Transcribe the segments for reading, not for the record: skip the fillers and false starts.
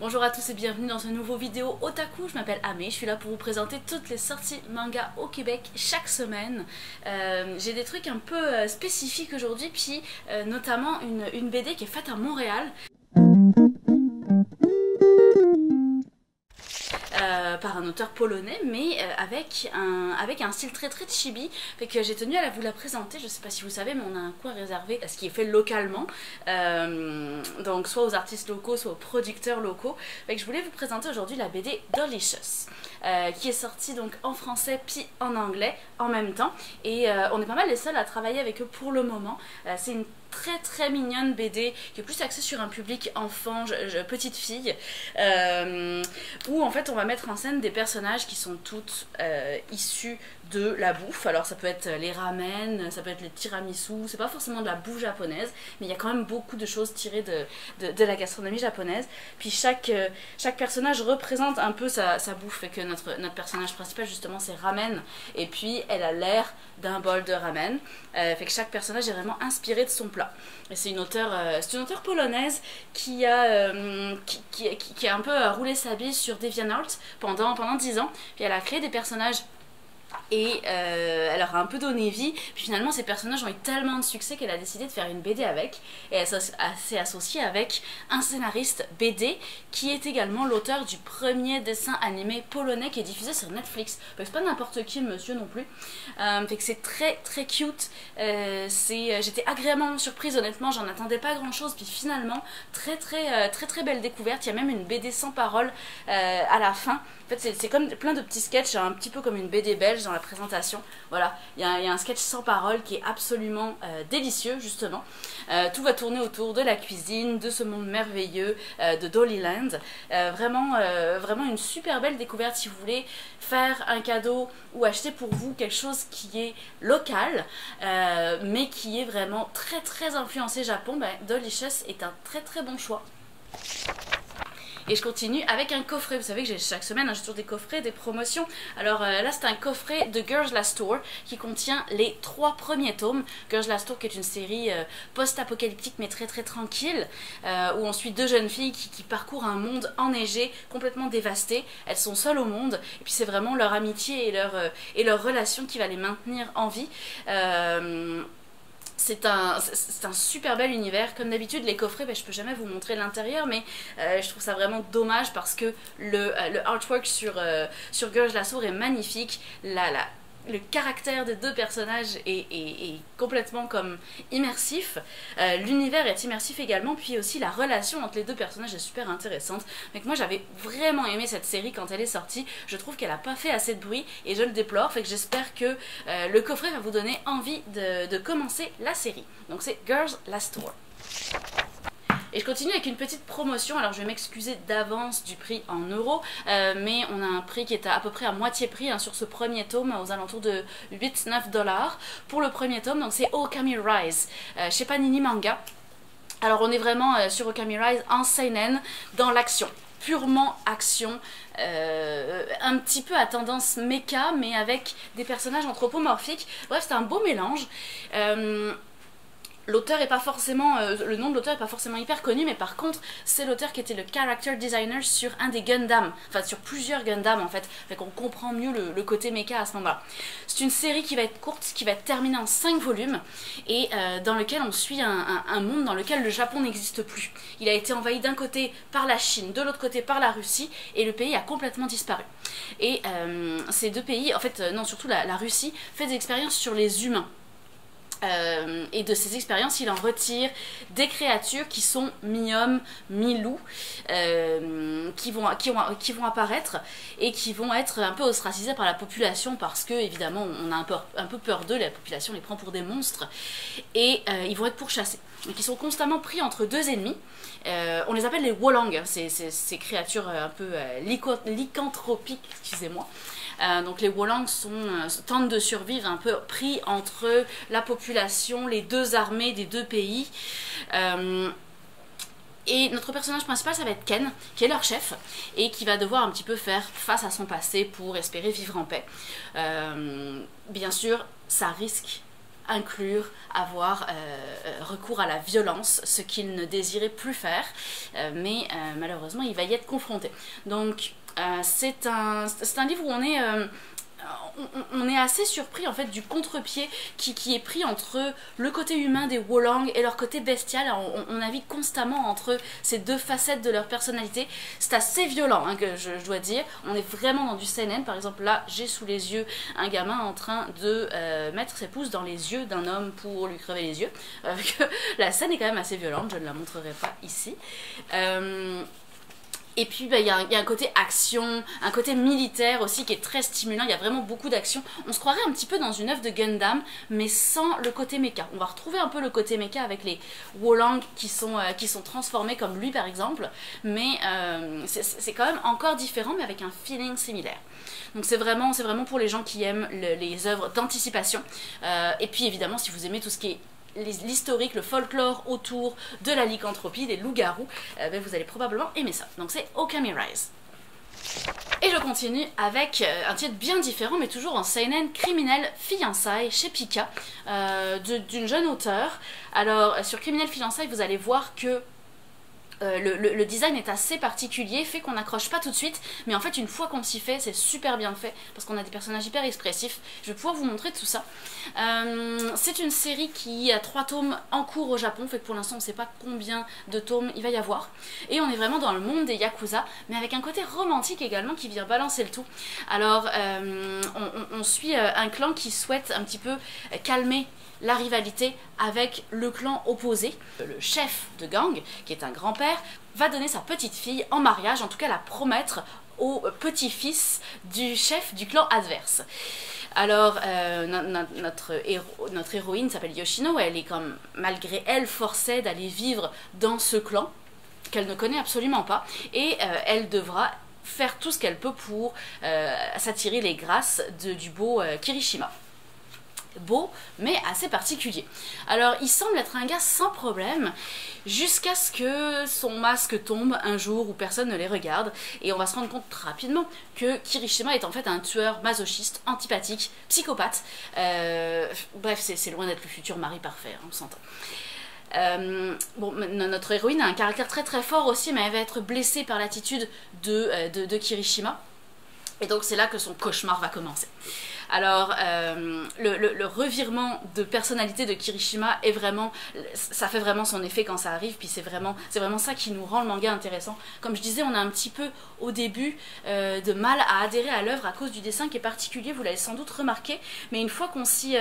Bonjour à tous et bienvenue dans ce nouveau vidéo Otaku. Je m'appelle Amé, je suis là pour vous présenter toutes les sorties manga au Québec chaque semaine. J'ai des trucs un peu spécifiques aujourd'hui, puis notamment une BD qui est faite à Montréal. Par un auteur polonais, mais avec un style très chibi. Fait que j'ai tenu à vous la présenter. Je sais pas si vous savez, mais on a un coin réservé à ce qui est fait localement, donc soit aux artistes locaux, soit aux producteurs locaux. Fait que je voulais vous présenter aujourd'hui la BD Delicious, qui est sortie donc en français puis en anglais en même temps. Et on est pas mal les seuls à travailler avec eux pour le moment. C'est une très mignonne BD qui est plus axée sur un public enfant, petite fille, où en fait on va mettre en scène des personnages qui sont toutes issus de la bouffe. Alors ça peut être les ramen, ça peut être les tiramisu, c'est pas forcément de la bouffe japonaise, mais il y a quand même beaucoup de choses tirées de la gastronomie japonaise. Puis chaque personnage représente un peu sa bouffe, et que notre personnage principal justement c'est ramen, et puis elle a l'air d'un bol de ramen, fait que chaque personnage est vraiment inspiré de son plat. Et c'est une auteure polonaise qui a un peu roulé sa bille sur DeviantArt pendant 10 ans, puis elle a créé des personnages et elle leur a un peu donné vie, puis finalement ces personnages ont eu tellement de succès qu'elle a décidé de faire une BD avec, et elle s'est associée avec un scénariste BD qui est également l'auteur du premier dessin animé polonais qui est diffusé sur Netflix. C'est pas n'importe qui le monsieur non plus, fait que c'est très cute. J'étais agréablement surprise, honnêtement j'en attendais pas grand chose, puis finalement très belle découverte. Il y a même une BD sans parole à la fin. En fait, c'est comme plein de petits sketchs, un petit peu comme une BD belge dans la présentation. Voilà, il y a un sketch sans parole qui est absolument délicieux, justement. Tout va tourner autour de la cuisine, de ce monde merveilleux, de Dollyland. Vraiment une super belle découverte si vous voulez faire un cadeau ou acheter pour vous quelque chose qui est local, mais qui est vraiment très influencé Japon. Delicious est un très bon choix. Et je continue avec un coffret. Vous savez que chaque semaine j'ai toujours des coffrets, des promotions. Alors là c'est un coffret de Girls Last Tour qui contient les 3 premiers tomes. Girls Last Tour qui est une série post-apocalyptique mais très tranquille, où on suit 2 jeunes filles qui parcourent un monde enneigé, complètement dévasté. Elles sont seules au monde, et puis c'est vraiment leur amitié et leur relation qui va les maintenir en vie. C'est un super bel univers. Comme d'habitude les coffrets, je peux jamais vous montrer l'intérieur, mais je trouve ça vraiment dommage parce que le artwork sur Girls Last Tour est magnifique. Le caractère des 2 personnages est complètement comme immersif. L'univers est immersif également, puis aussi la relation entre les 2 personnages est super intéressante. Donc moi j'avais vraiment aimé cette série quand elle est sortie. Je trouve qu'elle n'a pas fait assez de bruit et je le déplore. Fait que j'espère que le coffret va vous donner envie de commencer la série. Donc c'est Girls Last Tour. Et je continue avec une petite promotion. Alors je vais m'excuser d'avance du prix en euros, mais on a un prix qui est à peu près à moitié prix sur ce premier tome, aux alentours de 8-9 $ pour le premier tome. Donc c'est Okami Rise chez Panini Manga. Alors on est vraiment sur Okami Rise en seinen, dans l'action, purement action, un petit peu à tendance mecha mais avec des personnages anthropomorphiques. Bref, c'est un beau mélange. L'auteur est pas forcément, le nom de l'auteur est pas forcément hyper connu, mais par contre c'est l'auteur qui était le character designer sur un des Gundam, enfin sur plusieurs Gundam en fait, qu'on comprend mieux le côté mecha à ce moment-là. C'est une série qui va être courte, qui va être terminée en 5 volumes, et dans lequel on suit un monde dans lequel le Japon n'existe plus. Il a été envahi d'un côté par la Chine, de l'autre côté par la Russie, et le pays a complètement disparu. Et ces 2 pays, en fait non, surtout la Russie, fait des expériences sur les humains. Et de ces expériences il en retire des créatures qui sont mi-hommes, mi-loups, qui vont apparaître et qui vont être un peu ostracisées par la population parce que évidemment on a un peu peur d'eux, la population les prend pour des monstres, et ils vont être pourchassés. Donc ils sont constamment pris entre 2 ennemis. On les appelle les Wolang, ces créatures un peu lycanthropiques, excusez-moi. Donc les Wolang tentent de survivre un peu pris entre la population, les 2 armées des 2 pays. Et notre personnage principal ça va être Ken, qui est leur chef, et qui va devoir un petit peu faire face à son passé pour espérer vivre en paix. Bien sûr, ça risque inclure avoir recours à la violence, ce qu'il ne désirait plus faire, mais malheureusement il va y être confronté. Donc c'est un livre où on est assez surpris en fait du contre-pied qui est pris entre le côté humain des Wolang et leur côté bestial. On navigue constamment entre ces deux facettes de leur personnalité. C'est assez violent, hein, que je dois dire. On est vraiment dans du seinen. Par exemple là j'ai sous les yeux un gamin en train de mettre ses pouces dans les yeux d'un homme pour lui crever les yeux. La scène est quand même assez violente, je ne la montrerai pas ici. Et puis il y a un côté action, un côté militaire aussi qui est très stimulant, il y a vraiment beaucoup d'action. On se croirait un petit peu dans une œuvre de Gundam, mais sans le côté mecha. On va retrouver un peu le côté mecha avec les Wolang qui sont transformés comme lui par exemple, mais c'est quand même encore différent, mais avec un feeling similaire. Donc c'est vraiment pour les gens qui aiment les œuvres d'anticipation. Et puis évidemment si vous aimez tout ce qui est l'historique, le folklore autour de la lycanthropie, des loups-garous, ben vous allez probablement aimer ça. Donc c'est Okami Rise. Et je continue avec un titre bien différent, mais toujours en seinen, Criminel Fiançailles chez Pika, d'une jeune auteure. Alors sur Criminel Fiançailles, vous allez voir que le design est assez particulier, fait qu'on n'accroche pas tout de suite, mais en fait une fois qu'on s'y fait, c'est super bien fait, parce qu'on a des personnages hyper expressifs. Je vais pouvoir vous montrer tout ça. C'est une série qui a 3 tomes en cours au Japon, fait que pour l'instant on ne sait pas combien de tomes il va y avoir. Et on est vraiment dans le monde des Yakuza, mais avec un côté romantique également qui vient balancer le tout. Alors on suit un clan qui souhaite un petit peu calmer la rivalité avec le clan opposé. Le chef de gang, qui est un grand-père, va donner sa petite fille en mariage, en tout cas la promettre au petit-fils du chef du clan adverse. Alors notre héroïne s'appelle Yoshino, elle est comme malgré elle forcée d'aller vivre dans ce clan qu'elle ne connaît absolument pas, et elle devra faire tout ce qu'elle peut pour s'attirer les grâces du beau Kirishima. Beau, mais assez particulier. Alors il semble être un gars sans problème, jusqu'à ce que son masque tombe un jour où personne ne les regarde, et on va se rendre compte rapidement que Kirishima est en fait un tueur masochiste, antipathique, psychopathe. Bref, c'est loin d'être le futur mari parfait, hein, on s'entend. Bon, notre héroïne a un caractère très très fort aussi, mais elle va être blessée par l'attitude de Kirishima, et donc c'est là que son cauchemar va commencer. Alors, le revirement de personnalité de Kirishima est vraiment, ça fait vraiment son effet quand ça arrive, puis c'est vraiment ça qui nous rend le manga intéressant. Comme je disais, on a un petit peu au début de mal à adhérer à l'œuvre à cause du dessin qui est particulier, vous l'avez sans doute remarqué, mais une fois qu'on s'y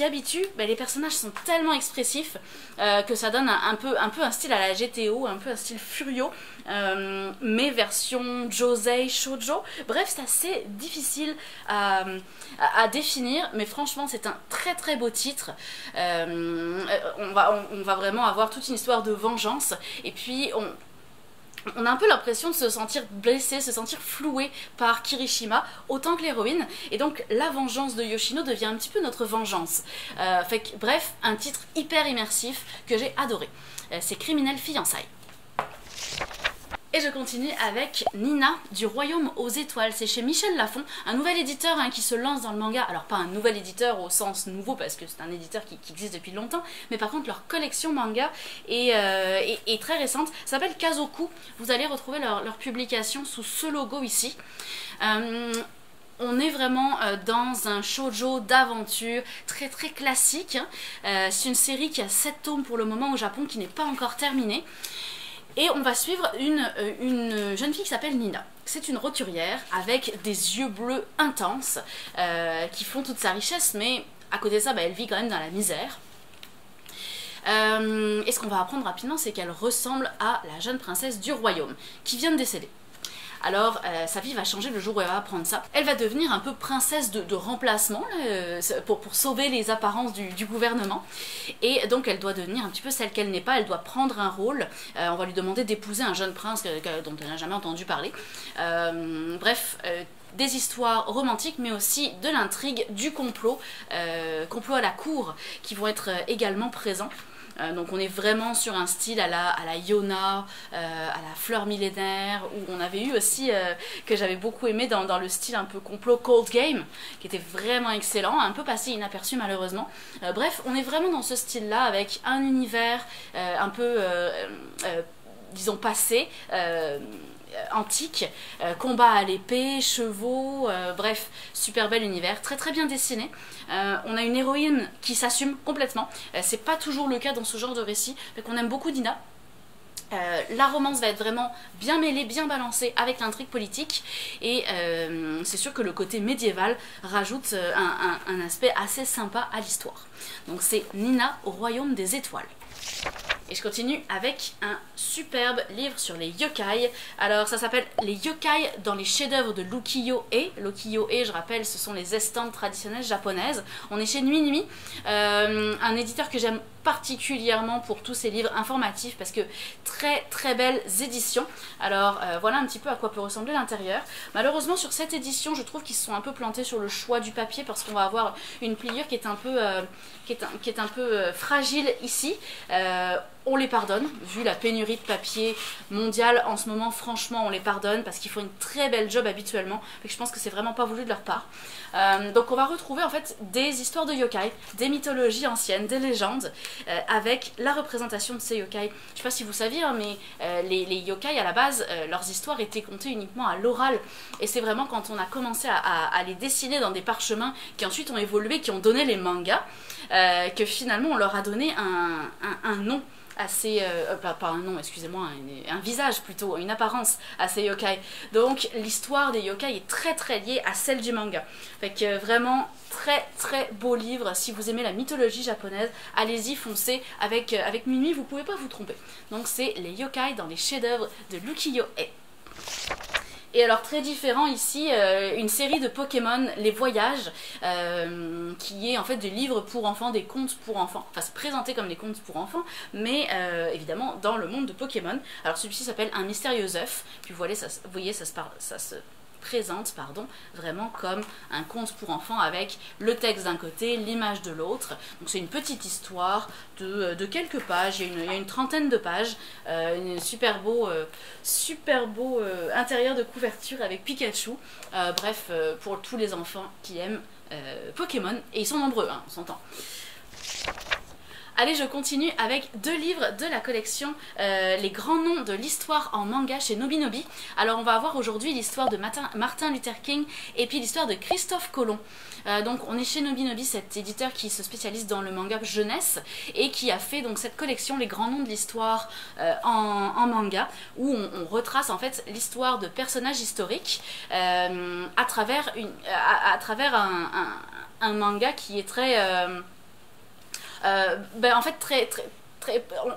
habitue, ben, les personnages sont tellement expressifs que ça donne un peu un style à la GTO, un peu un style Furio, mais version Josei Shoujo. Bref, c'est assez difficile à définir, mais franchement c'est un très très beau titre. On va vraiment avoir toute une histoire de vengeance, et puis on a un peu l'impression de se sentir blessé, se sentir floué par Kirishima, autant que l'héroïne, et donc la vengeance de Yoshino devient un petit peu notre vengeance. Fait que, bref, un titre hyper immersif que j'ai adoré. C'est Criminel Fiançailles. Et je continue avec Nina du Royaume aux Étoiles. C'est chez Michel Lafon, un nouvel éditeur hein, qui se lance dans le manga. Alors pas un nouvel éditeur au sens nouveau parce que c'est un éditeur qui existe depuis longtemps, mais par contre leur collection manga est très récente. Ça s'appelle Kazoku. Vous allez retrouver leur publication sous ce logo ici. On est vraiment dans un shoujo d'aventure très très classique. C'est une série qui a 7 tomes pour le moment au Japon, qui n'est pas encore terminée. Et on va suivre une jeune fille qui s'appelle Nina. C'est une roturière avec des yeux bleus intenses qui font toute sa richesse, mais à côté de ça, bah, elle vit quand même dans la misère. Et ce qu'on va apprendre rapidement, c'est qu'elle ressemble à la jeune princesse du royaume, qui vient de décéder. Alors sa vie va changer le jour où elle va apprendre ça. Elle va devenir un peu princesse de remplacement pour sauver les apparences du gouvernement. Et donc elle doit devenir un petit peu celle qu'elle n'est pas, elle doit prendre un rôle. On va lui demander d'épouser un jeune prince dont elle n'a jamais entendu parler. Bref, des histoires romantiques, mais aussi de l'intrigue, du complot à la cour, qui vont être également présents. Donc on est vraiment sur un style à la Yona, à la Fleur millénaire, où on avait eu aussi, que j'avais beaucoup aimé dans le style un peu complot Cold Game, qui était vraiment excellent, un peu passé inaperçu malheureusement. Bref, on est vraiment dans ce style-là, avec un univers un peu, disons, passé, antique, combat à l'épée, chevaux, bref, super bel univers, très très bien dessiné. On a une héroïne qui s'assume complètement, c'est pas toujours le cas dans ce genre de récit, mais qu'on aime beaucoup Nina. La romance va être vraiment bien mêlée, bien balancée avec l'intrigue politique, et c'est sûr que le côté médiéval rajoute un aspect assez sympa à l'histoire. Donc c'est Nina au royaume des étoiles. Et je continue avec un superbe livre sur les yokai. Alors ça s'appelle Les yokai dans les chefs-d'œuvre de l'ukiyo-e. L'ukiyo-e, je rappelle, ce sont les estampes traditionnelles japonaises. On est chez Nuit Nuit, un éditeur que j'aime particulièrement pour tous ces livres informatifs, parce que très très belles éditions. Alors voilà un petit peu à quoi peut ressembler l'intérieur. Malheureusement sur cette édition, je trouve qu'ils se sont un peu plantés sur le choix du papier, parce qu'on va avoir une pliure qui est un peu fragile ici. On les pardonne, vu la pénurie de papier mondiale en ce moment, franchement on les pardonne, parce qu'ils font une très belle job habituellement, et je pense que c'est vraiment pas voulu de leur part. Donc on va retrouver en fait des histoires de yokai, des mythologies anciennes, des légendes, avec la représentation de ces yokai. Je sais pas si vous saviez, hein, mais les yokai à la base, leurs histoires étaient contées uniquement à l'oral, et c'est vraiment quand on a commencé à les dessiner dans des parchemins, qui ensuite ont évolué, qui ont donné les mangas, que finalement on leur a donné un nom assez, pas un nom, excusez-moi, un visage plutôt, une apparence à ces yokai. Donc l'histoire des yokai est très très liée à celle du manga. Fait que vraiment très très beau livre. Si vous aimez la mythologie japonaise, allez-y, foncez. Avec Nuit Nuit, vous pouvez pas vous tromper. Donc c'est les yokai dans les chefs-d'œuvre de l'ukiyo-e. Et alors très différent ici, une série de Pokémon, Les Voyages, qui est en fait des livres pour enfants, des contes pour enfants. Enfin c'est présenté comme des contes pour enfants, mais évidemment dans le monde de Pokémon. Alors celui-ci s'appelle Un mystérieux œuf, puis vous voyez ça se présente vraiment comme un conte pour enfants, avec le texte d'un côté, l'image de l'autre. Donc c'est une petite histoire de quelques pages, il y a une trentaine de pages, un super beau intérieur de couverture avec Pikachu. Bref, pour tous les enfants qui aiment Pokémon, et ils sont nombreux, hein, on s'entend. Allez, je continue avec deux livres de la collection Les grands noms de l'histoire en manga chez Nobinobi. Alors on va avoir aujourd'hui l'histoire de Martin Luther King et puis l'histoire de Christophe Colomb. Donc on est chez Nobinobi, cet éditeur qui se spécialise dans le manga jeunesse et qui a fait donc cette collection Les grands noms de l'histoire en manga, où on retrace en fait l'histoire de personnages historiques à travers un manga qui est très... en fait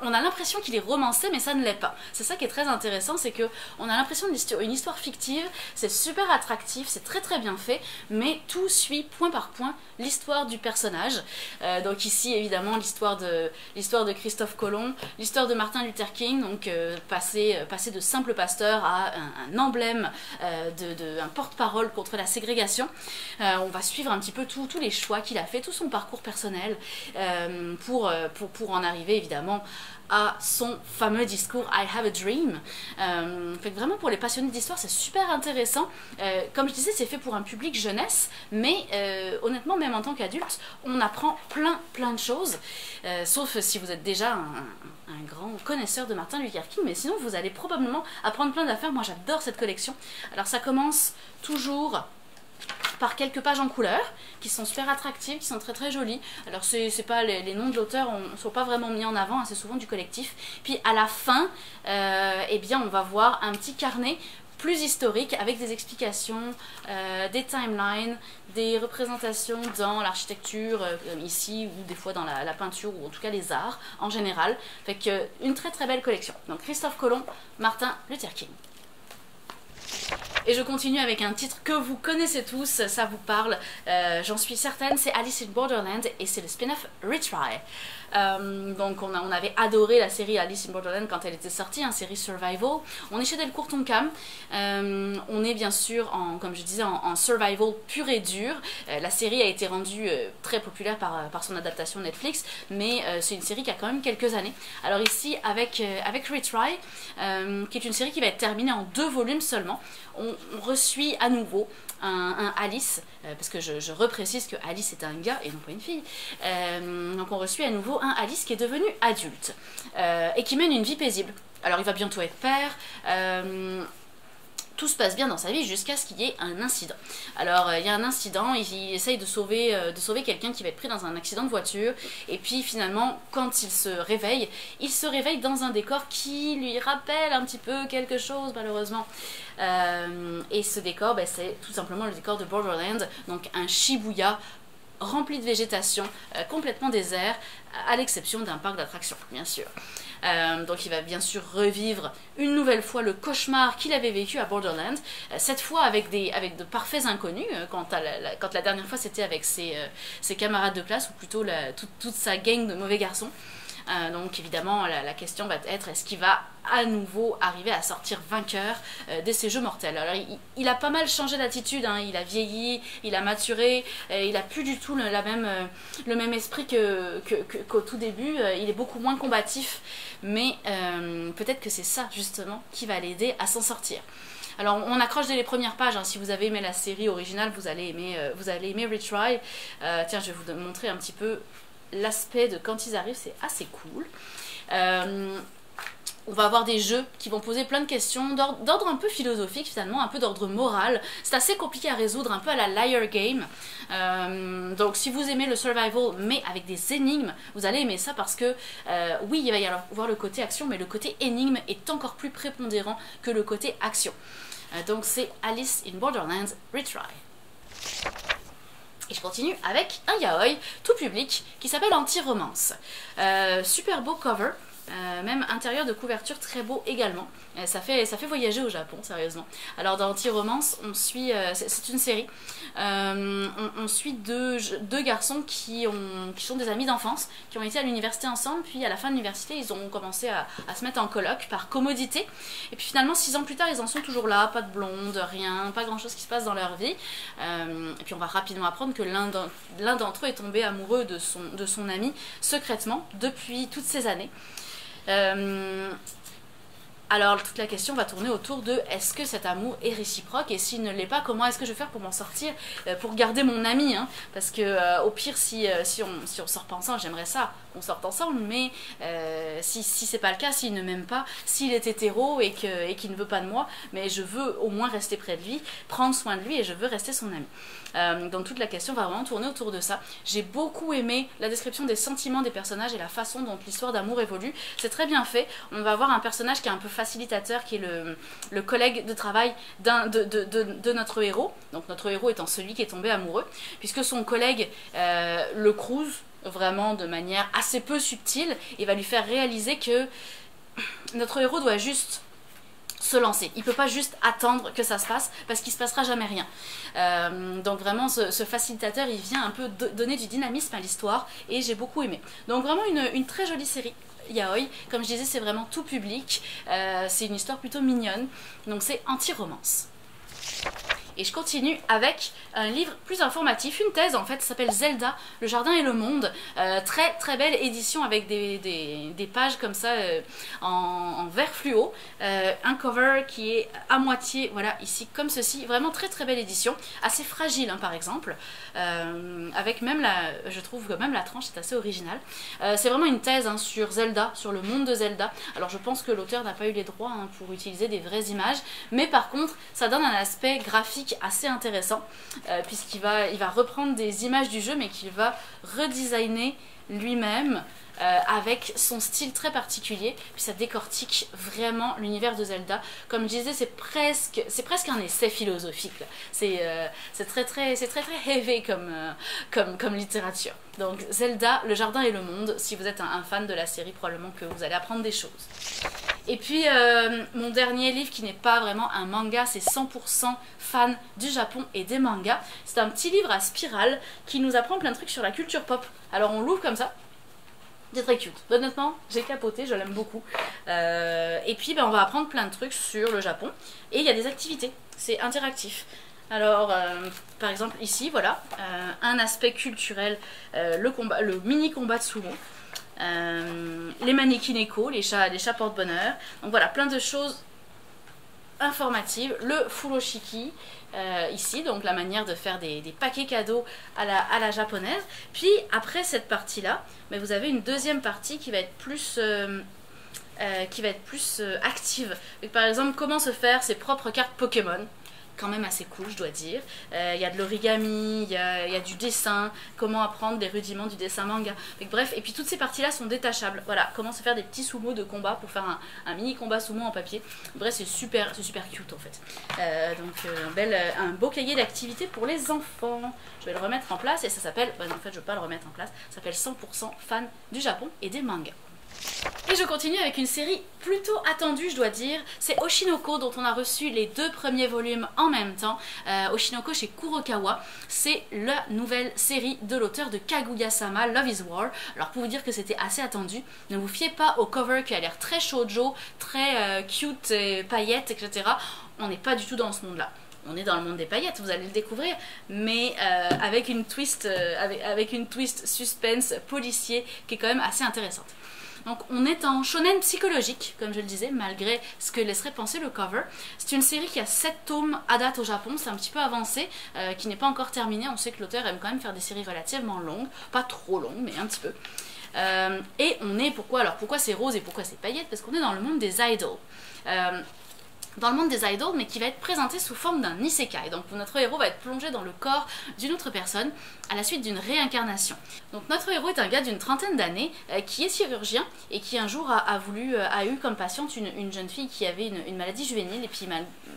on a l'impression qu'il est romancé, mais ça ne l'est pas. C'est ça qui est très intéressant, c'est que on a l'impression d'une histoire fictive, c'est super attractif, c'est très très bien fait, mais tout suit point par point l'histoire du personnage. Donc ici évidemment l'histoire de Christophe Colomb, l'histoire de Martin Luther King, donc passer de simple pasteur à un emblème, un porte-parole contre la ségrégation. On va suivre un petit peu tous les choix qu'il a fait, tout son parcours personnel, pour en arriver évidemment à son fameux discours I have a dream. Fait que vraiment pour les passionnés d'histoire c'est super intéressant. Comme je disais, c'est fait pour un public jeunesse, mais honnêtement même en tant qu'adulte on apprend plein de choses, sauf si vous êtes déjà un grand connaisseur de Martin Luther King, mais sinon vous allez probablement apprendre plein d'affaires. Moi j'adore cette collection. Alors ça commence toujours par quelques pages en couleur qui sont super attractives, qui sont très très jolies. Alors c'est pas les noms de l'auteur ne sont pas vraiment mis en avant, hein, c'est souvent du collectif. Puis à la fin, eh bien on va voir un petit carnet plus historique avec des explications, des timelines, des représentations dans l'architecture ici, ou des fois dans la peinture, ou en tout cas les arts en général. Fait que une très très belle collection. Donc Christophe Colomb, Martin Luther King. Et je continue avec un titre que vous connaissez tous, ça vous parle, j'en suis certaine, c'est Alice in Borderland et c'est le spin-off Retry. Donc on avait adoré la série Alice in Borderland quand elle était sortie, une série survival. On est chez Delcourt Tonkam, on est bien sûr comme je disais en survival pur et dur. La série a été rendue très populaire par son adaptation Netflix, mais c'est une série qui a quand même quelques années. Alors ici avec Retry, qui est une série qui va être terminée en 2 volumes seulement, on resuit à nouveau un Alice, parce que je reprécise que Alice est un gars et non pas une fille, donc on reçoit à nouveau un Alice qui est devenu adulte et qui mène une vie paisible. Alors il va bientôt être père, tout se passe bien dans sa vie jusqu'à ce qu'il y ait un incident. Alors il y a un incident, il essaye de sauver quelqu'un qui va être pris dans un accident de voiture, et puis finalement quand il se réveille dans un décor qui lui rappelle un petit peu quelque chose malheureusement. Et ce décor, c'est tout simplement le décor de Borderland, donc un Shibuya rempli de végétation, complètement désert, à l'exception d'un parc d'attractions, bien sûr. Donc il va bien sûr revivre une nouvelle fois le cauchemar qu'il avait vécu à Borderland, cette fois avec de parfaits inconnus, quand la dernière fois c'était avec ses camarades de classe, ou plutôt toute sa gang de mauvais garçons. Donc évidemment la question va être, est-ce qu'il va à nouveau arriver à sortir vainqueur de ces jeux mortels. Alors il a pas mal changé d'attitude, hein. Il a vieilli, il a maturé, il a plus du tout le même esprit qu'au tout début, il est beaucoup moins combatif, mais peut-être que c'est ça justement qui va l'aider à s'en sortir. Alors on accroche dès les premières pages, hein. Si vous avez aimé la série originale, vous allez aimer Retry. Tiens, je vais vous montrer un petit peu l'aspect de quand ils arrivent, c'est assez cool. On va avoir des jeux qui vont poser plein de questions d'ordre un peu philosophique finalement, un peu d'ordre moral. C'est assez compliqué à résoudre, un peu à la Liar Game. Donc si vous aimez le survival mais avec des énigmes, vous allez aimer ça parce que oui, il va y avoir le côté action, mais le côté énigme est encore plus prépondérant que le côté action. Donc c'est Alice in Borderland Retry. Et je continue avec un yaoi tout public qui s'appelle Anti-Romance. Super beau cover, même intérieur de couverture très beau également. Ça fait voyager au Japon, sérieusement. Alors dans Anti-Romance, on suit, c'est une série, on suit deux garçons qui sont des amis d'enfance, qui ont été à l'université ensemble, puis à la fin de l'université, ils ont commencé à se mettre en coloc par commodité. Et puis finalement, 6 ans plus tard, ils en sont toujours là, pas de blonde, rien, pas grand chose qui se passe dans leur vie. Et puis on va rapidement apprendre que l'un d'entre eux est tombé amoureux de son ami secrètement depuis toutes ces années. Alors toute la question va tourner autour de est-ce que cet amour est réciproque, et s'il ne l'est pas, comment est-ce que je vais faire pour m'en sortir, pour garder mon ami, hein, parce que au pire si on sort pas ensemble, j'aimerais ça qu'on sorte ensemble, mais si c'est pas le cas, s'il ne m'aime pas, s'il est hétéro et qu'il ne veut pas de moi, mais je veux au moins rester près de lui, prendre soin de lui, et je veux rester son ami. Donc toute la question va vraiment tourner autour de ça. J'ai beaucoup aimé la description des sentiments des personnages et la façon dont l'histoire d'amour évolue. C'est très bien fait. On va avoir un personnage qui est un peu facilitateur, qui est le collègue de travail de notre héros. Donc notre héros étant celui qui est tombé amoureux, puisque son collègue le crouse vraiment de manière assez peu subtile et va lui faire réaliser que notre héros doit juste se lancer. Il peut pas juste attendre que ça se passe parce qu'il se passera jamais rien. Donc vraiment ce facilitateur, il vient un peu donner du dynamisme à l'histoire, et j'ai beaucoup aimé. Donc vraiment une très jolie série yaoi. Comme je disais, c'est vraiment tout public. C'est une histoire plutôt mignonne. Donc c'est Anti-Romance. Et je continue avec un livre plus informatif, une thèse en fait, ça s'appelle Zelda, le jardin et le monde. Très très belle édition avec des pages comme ça en vert fluo. Un cover qui est à moitié, voilà, ici comme ceci. Vraiment très très belle édition, assez fragile hein, par exemple. Avec même je trouve que même la tranche est assez originale. C'est vraiment une thèse hein, sur Zelda, sur le monde de Zelda. Alors je pense que l'auteur n'a pas eu les droits hein, pour utiliser des vraies images, mais par contre ça donne un aspect graphique assez intéressant, puisqu'il va reprendre des images du jeu mais qu'il va redesigner lui-même avec son style très particulier, puis ça décortique vraiment l'univers de Zelda. Comme je disais, c'est presque un essai philosophique. C'est très heavy comme littérature. Donc Zelda, le jardin et le monde, si vous êtes un fan de la série, probablement que vous allez apprendre des choses. Et puis mon dernier livre qui n'est pas vraiment un manga, c'est 100% fan du Japon et des mangas. C'est un petit livre à spirale qui nous apprend plein de trucs sur la culture pop. Alors on l'ouvre comme ça. C'est très cute. Honnêtement, j'ai capoté, je l'aime beaucoup. Et puis on va apprendre plein de trucs sur le Japon. Et il y a des activités, c'est interactif. Alors, par exemple ici, voilà, un aspect culturel, le mini combat de sumo. Les manekineko, les chats porte-bonheur. Donc voilà, plein de choses informatives. Le furoshiki, ici, donc la manière de faire des paquets cadeaux à la japonaise. Puis après cette partie-là, mais vous avez une deuxième partie qui va être plus active. Donc, par exemple, comment se faire ses propres cartes Pokémon. Quand même assez cool, je dois dire. Il y a de l'origami, il y a du dessin, comment apprendre des rudiments du dessin manga. Donc, bref, et puis toutes ces parties-là sont détachables. Voilà, comment se faire des petits sumo de combat pour faire un mini combat sumo en papier. Bref, c'est super cute en fait. Donc un beau cahier d'activités pour les enfants. Je vais le remettre en place et ça s'appelle, en fait je ne vais pas le remettre en place, ça s'appelle 100% fan du Japon et des mangas. Et je continue avec une série plutôt attendue, je dois dire. C'est Oshinoko, dont on a reçu les 2 premiers volumes en même temps. Oshinoko chez Kurokawa. C'est la nouvelle série de l'auteur de Kaguya-sama, Love is War. Alors pour vous dire que c'était assez attendu, ne vous fiez pas au cover qui a l'air très shoujo, très cute, et paillettes, etc. On n'est pas du tout dans ce monde-là. On est dans le monde des paillettes, vous allez le découvrir, mais avec une twist suspense policier qui est quand même assez intéressante. Donc on est en shonen psychologique, comme je le disais, malgré ce que laisserait penser le cover. C'est une série qui a 7 tomes à date au Japon, c'est un petit peu avancé, qui n'est pas encore terminée. On sait que l'auteur aime quand même faire des séries relativement longues, pas trop longues, mais un petit peu. Et on est, pourquoi c'est rose et pourquoi c'est paillettes? Parce qu'on est dans le monde des idols. Dans le monde des idols, mais qui va être présenté sous forme d'un isekai. Donc notre héros va être plongé dans le corps d'une autre personne à la suite d'une réincarnation. Donc notre héros est un gars d'une trentaine d'années qui est chirurgien et qui un jour a eu comme patiente une jeune fille qui avait une maladie juvénile et puis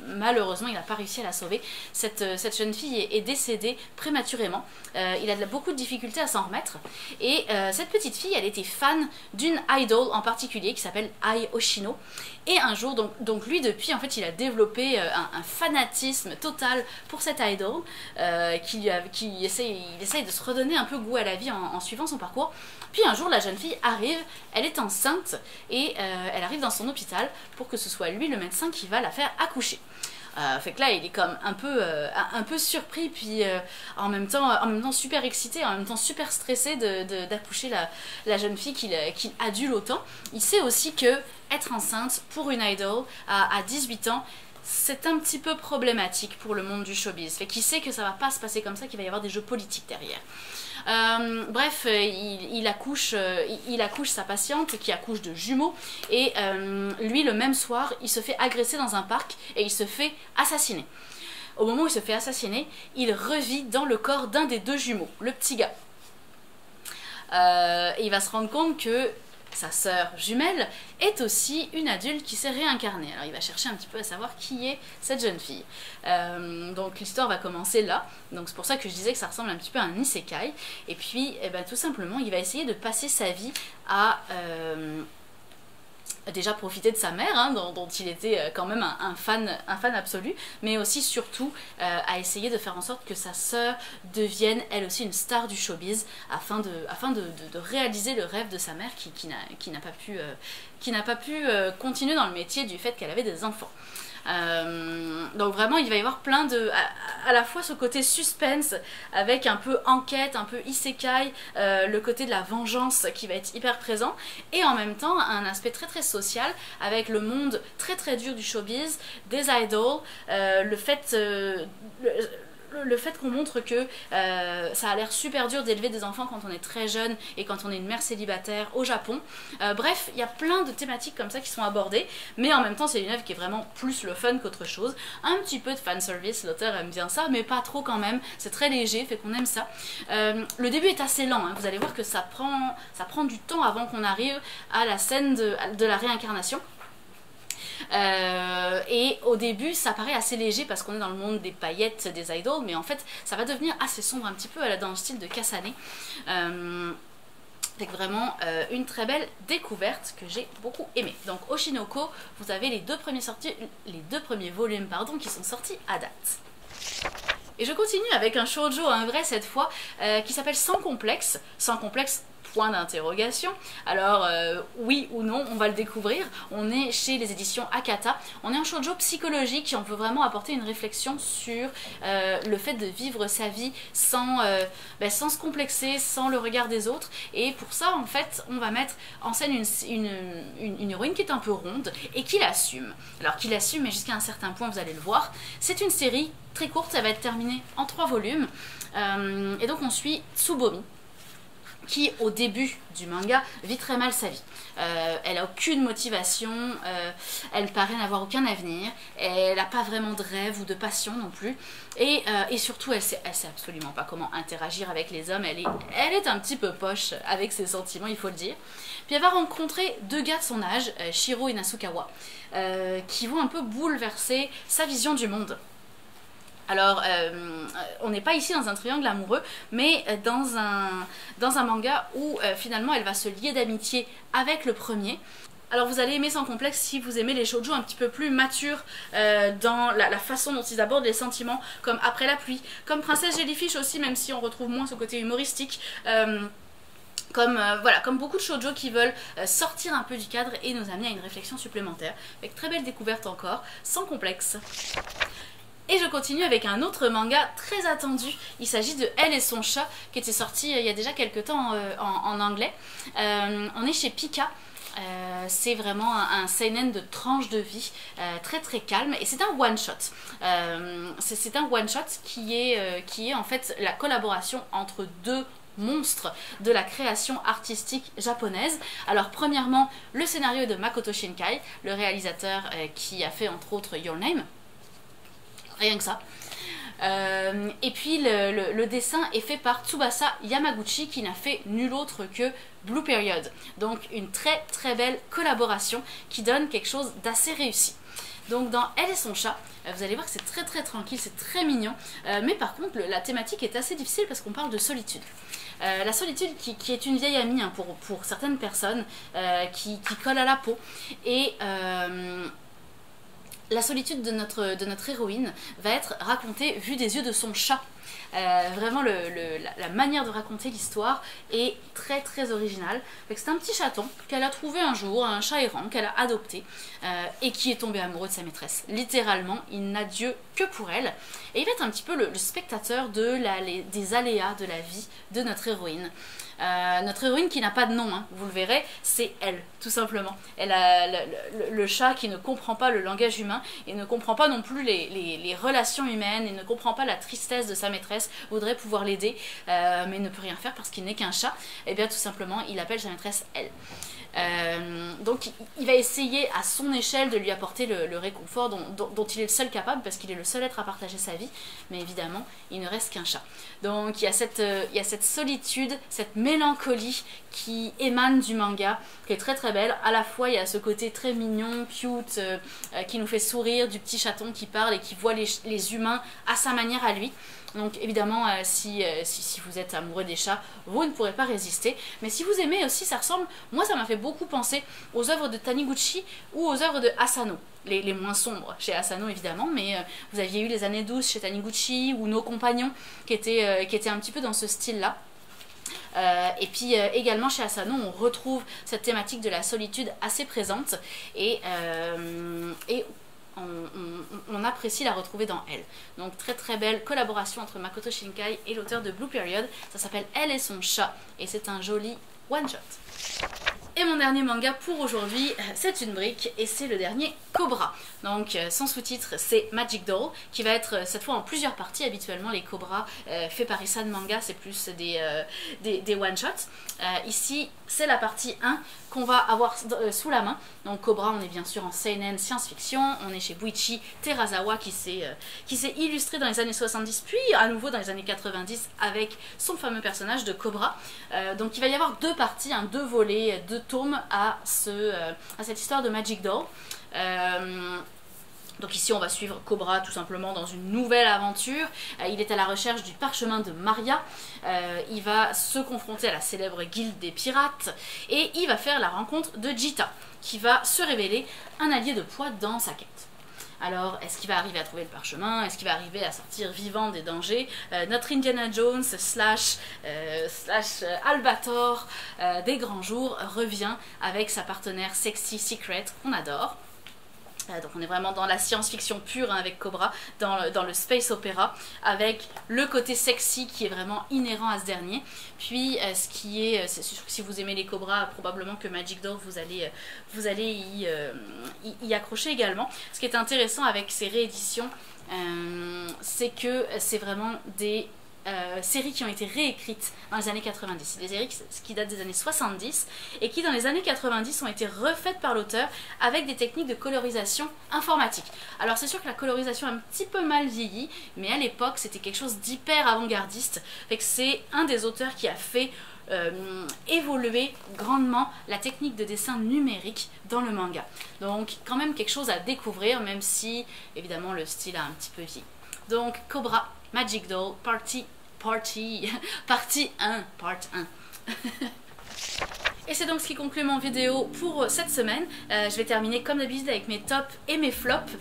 malheureusement il n'a pas réussi à la sauver. Cette jeune fille est décédée prématurément. Il a beaucoup de difficultés à s'en remettre et cette petite fille elle était fan d'une idol en particulier qui s'appelle Ai Oshino. Et un jour, donc lui depuis en fait il a développé un fanatisme total pour cette idol il essaye de se redonner un peu goût à la vie en suivant son parcours. Puis un jour la jeune fille arrive, elle est enceinte et elle arrive dans son hôpital pour que ce soit lui le médecin qui va la faire accoucher. Fait que là il est comme un peu surpris puis en même temps super excité, en même temps super stressé d'accoucher la jeune fille qu'il adule autant. Il sait aussi que être enceinte pour une idol à 18 ans c'est un petit peu problématique pour le monde du showbiz. Fait qu'il sait que ça va pas se passer comme ça, qu'il va y avoir des jeux politiques derrière. Bref, il accouche sa patiente qui accouche de jumeaux et lui le même soir il se fait agresser dans un parc et il se fait assassiner. Au moment où il se fait assassiner, il revit dans le corps d'un des 2 jumeaux, le petit gars. Et il va se rendre compte que sa sœur jumelle est aussi une adulte qui s'est réincarnée. Alors il va chercher un petit peu à savoir qui est cette jeune fille. Donc l'histoire va commencer là. Donc c'est pour ça que je disais que ça ressemble un petit peu à un isekai. Et puis tout simplement il va essayer de passer sa vie à déjà profiter de sa mère, hein, dont il était quand même un fan absolu, mais aussi surtout à essayer de faire en sorte que sa sœur devienne elle aussi une star du showbiz afin de réaliser le rêve de sa mère qui n'a pas pu continuer dans le métier du fait qu'elle avait des enfants. Donc vraiment il va y avoir plein de à la fois ce côté suspense avec un peu enquête, un peu isekai, le côté de la vengeance qui va être hyper présent et en même temps un aspect très social avec le monde très dur du showbiz, des idols, le fait qu'on montre que ça a l'air super dur d'élever des enfants quand on est très jeune et quand on est une mère célibataire au Japon. Bref, il y a plein de thématiques comme ça qui sont abordées, mais en même temps c'est une œuvre qui est vraiment plus le fun qu'autre chose. Un petit peu de fanservice, l'auteur aime bien ça, mais pas trop quand même, c'est très léger, fait qu'on aime ça. Le début est assez lent, hein. Vous allez voir que ça prend du temps avant qu'on arrive à la scène de la réincarnation. Et au début ça paraît assez léger parce qu'on est dans le monde des paillettes, des idols, mais en fait ça va devenir assez sombre un petit peu dans le style de Kasane. C'est vraiment une très belle découverte que j'ai beaucoup aimée. Donc Oshinoko, vous avez les deux premiers volumes pardon, qui sont sortis à date. Et je continue avec un shoujo, un vrai cette fois, qui s'appelle Sans complexe. Sans complexe, point d'interrogation. Alors oui ou non, on va le découvrir. On est chez les éditions Akata. On est un shoujo psychologique et on veut vraiment apporter une réflexion sur le fait de vivre sa vie sans se complexer, sans le regard des autres. Et pour ça, en fait, on va mettre en scène une héroïne qui est un peu ronde et qui l'assume. Alors qui l'assume, mais jusqu'à un certain point, vous allez le voir. C'est une série très courte, ça va être terminé en 3 volumes. Et donc on suit Tsubomi, qui au début du manga vit très mal sa vie. Elle n'a aucune motivation, elle paraît n'avoir aucun avenir, elle n'a pas vraiment de rêve ou de passion non plus, et surtout elle sait absolument pas comment interagir avec les hommes, elle est un petit peu poche avec ses sentiments, il faut le dire. Puis elle va rencontrer 2 gars de son âge, Shiro et Nasukawa, qui vont un peu bouleverser sa vision du monde. Alors, on n'est pas ici dans un triangle amoureux, mais dans un manga où finalement elle va se lier d'amitié avec le premier. Alors vous allez aimer Sans complexe si vous aimez les shoujo un petit peu plus matures dans la façon dont ils abordent les sentiments, comme Après la pluie, comme Princesse Jellyfish aussi, même si on retrouve moins ce côté humoristique. Comme beaucoup de shoujo qui veulent sortir un peu du cadre et nous amener à une réflexion supplémentaire. Avec très belle découverte encore, Sans complexe. Et je continue avec un autre manga très attendu. Il s'agit de Elle et son chat, qui était sorti il y a déjà quelques temps en anglais. On est chez Pika. C'est vraiment un seinen de tranche de vie très très calme, et c'est un one shot. C'est un one shot qui est en fait la collaboration entre 2 monstres de la création artistique japonaise. Alors premièrement, le scénario est de Makoto Shinkai, le réalisateur qui a fait entre autres Your Name. Rien que ça. Et puis le dessin est fait par Tsubasa Yamaguchi, qui n'a fait nul autre que Blue Period. Donc une très très belle collaboration qui donne quelque chose d'assez réussi. Donc dans Elle et son chat, vous allez voir que c'est très très tranquille, c'est très mignon, mais par contre la thématique est assez difficile parce qu'on parle de solitude. La solitude qui est une vieille amie hein, pour certaines personnes, qui colle à la peau, et la solitude de notre héroïne va être racontée vue des yeux de son chat. Vraiment la manière de raconter l'histoire est très très originale. C'est un petit chaton qu'elle a trouvé un jour, un chat errant qu'elle a adopté, et qui est tombé amoureux de sa maîtresse. Littéralement, il n'a Dieu que pour elle. Et il va être un petit peu le spectateur des aléas de la vie de notre héroïne. Notre héroïne qui n'a pas de nom, hein, vous le verrez, c'est elle, tout simplement. Elle a le chat qui ne comprend pas le langage humain et ne comprend pas non plus les relations humaines, et ne comprend pas la tristesse de sa maîtresse, voudrait pouvoir l'aider, mais ne peut rien faire parce qu'il n'est qu'un chat. Et bien tout simplement, il appelle sa maîtresse elle. Donc il va essayer à son échelle de lui apporter le réconfort dont il est le seul capable, parce qu'il est le seul être à partager sa vie, mais évidemment il ne reste qu'un chat. Donc il y a cette solitude, cette mélancolie qui émane du manga, qui est très très belle. À la fois il y a ce côté très mignon, cute, qui nous fait sourire, du petit chaton qui parle et qui voit les humains à sa manière à lui. Donc évidemment si vous êtes amoureux des chats, vous ne pourrez pas résister. Mais si vous aimez aussi, ça ressemble, moi ça m'a fait beaucoup penser aux œuvres de Taniguchi ou aux œuvres de Asano. Les moins sombres chez Asano évidemment, mais vous aviez eu les années 12 chez Taniguchi, ou Nos compagnons qui étaient un petit peu dans ce style là. Et puis également chez Asano on retrouve cette thématique de la solitude assez présente, et on apprécie la retrouver dans Elle. Donc très très belle collaboration entre Makoto Shinkai et l'auteur de Blue Period. Ça s'appelle Elle et son chat, et c'est un joli one shot. Et mon dernier manga pour aujourd'hui, c'est une brique, et c'est le dernier Cobra. Donc son sous-titre c'est Magic Doll, qui va être cette fois en plusieurs parties. Habituellement les Cobra faits par Isan Manga c'est plus des one-shots. Ici c'est la partie 1 qu'on va avoir sous la main. Donc Cobra, on est bien sûr en seinen science-fiction, on est chez Buichi Terasawa qui s'est illustré dans les années 70 puis à nouveau dans les années 90 avec son fameux personnage de Cobra. Donc il va y avoir deux parties, deux volets, deux tomes à cette histoire de Magic Doll. Donc ici on va suivre Cobra tout simplement dans une nouvelle aventure. Il est à la recherche du parchemin de Maria. Il va se confronter à la célèbre guilde des pirates et il va faire la rencontre de Jita qui va se révéler un allié de poids dans sa quête. Alors, est-ce qu'il va arriver à trouver le parchemin? Est-ce qu'il va arriver à sortir vivant des dangers? Notre Indiana Jones slash Albator des grands jours revient avec sa partenaire Sexy Secret qu'on adore. Donc on est vraiment dans la science-fiction pure avec Cobra, dans le space opéra, avec le côté sexy qui est vraiment inhérent à ce dernier. Puis c'est sûr que si vous aimez les Cobras, probablement que Magic Doll vous allez y accrocher également. Ce qui est intéressant avec ces rééditions, c'est que c'est vraiment des séries qui ont été réécrites dans les années 90. C'est des séries qui datent des années 70 et qui dans les années 90 ont été refaites par l'auteur avec des techniques de colorisation informatique. Alors c'est sûr que la colorisation a un petit peu mal vieilli, mais à l'époque c'était quelque chose d'hyper avant-gardiste. C'est un des auteurs qui a fait évoluer grandement la technique de dessin numérique dans le manga. Donc quand même quelque chose à découvrir, même si évidemment le style a un petit peu vieilli. Donc Cobra, Magic Doll, partie 1, part 1. Et c'est donc ce qui conclut mon vidéo pour cette semaine. Je vais terminer comme d'habitude avec mes tops et mes flops.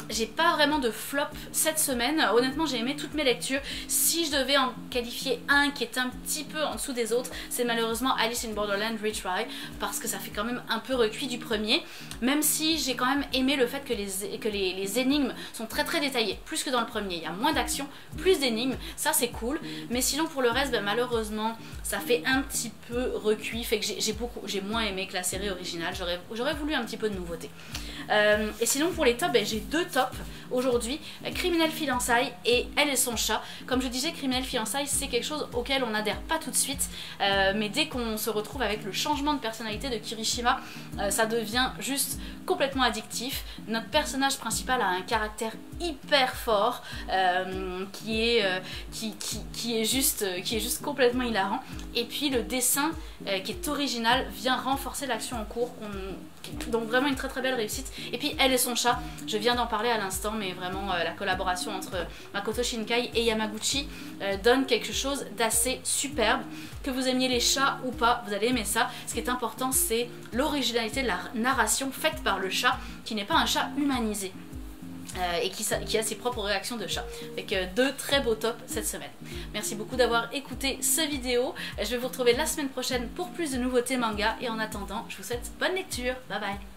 J'ai pas vraiment de flop cette semaine. Honnêtement, j'ai aimé toutes mes lectures. Si je devais en qualifier un qui est un petit peu en dessous des autres, c'est malheureusement Alice in Borderland Retry, parce que ça fait quand même un peu recuit du premier. Même si j'ai quand même aimé le fait que les énigmes sont très détaillées, plus que dans le premier. Il y a moins d'action, plus d'énigmes, ça c'est cool. Mais sinon pour le reste, malheureusement, ça fait un petit peu recuit. Fait que j'ai moins aimé que la série originale, j'aurais voulu un petit peu de nouveauté. Et sinon pour les tops, j'ai deux tops aujourd'hui, Criminel Fiançailles et Elle et son chat. Comme je disais, Criminel Fiançailles c'est quelque chose auquel on n'adhère pas tout de suite, mais dès qu'on se retrouve avec le changement de personnalité de Kirishima, ça devient juste complètement addictif. Notre personnage principal a un caractère hyper fort, qui est juste complètement hilarant, et puis le dessin qui est original vient renforcer l'action en cours, donc vraiment une très belle réussite. Et puis Elle et son chat, je viens d'en parler à l'instant, mais vraiment la collaboration entre Makoto Shinkai et Yamaguchi donne quelque chose d'assez superbe. Que vous aimiez les chats ou pas, vous allez aimer ça. Ce qui est important, c'est l'originalité de la narration faite par le chat, qui n'est pas un chat humanisé. Et qui a ses propres réactions de chat. Avec deux très beaux tops cette semaine. Merci beaucoup d'avoir écouté cette vidéo. Je vais vous retrouver la semaine prochaine pour plus de nouveautés manga. Et en attendant, je vous souhaite bonne lecture. Bye bye.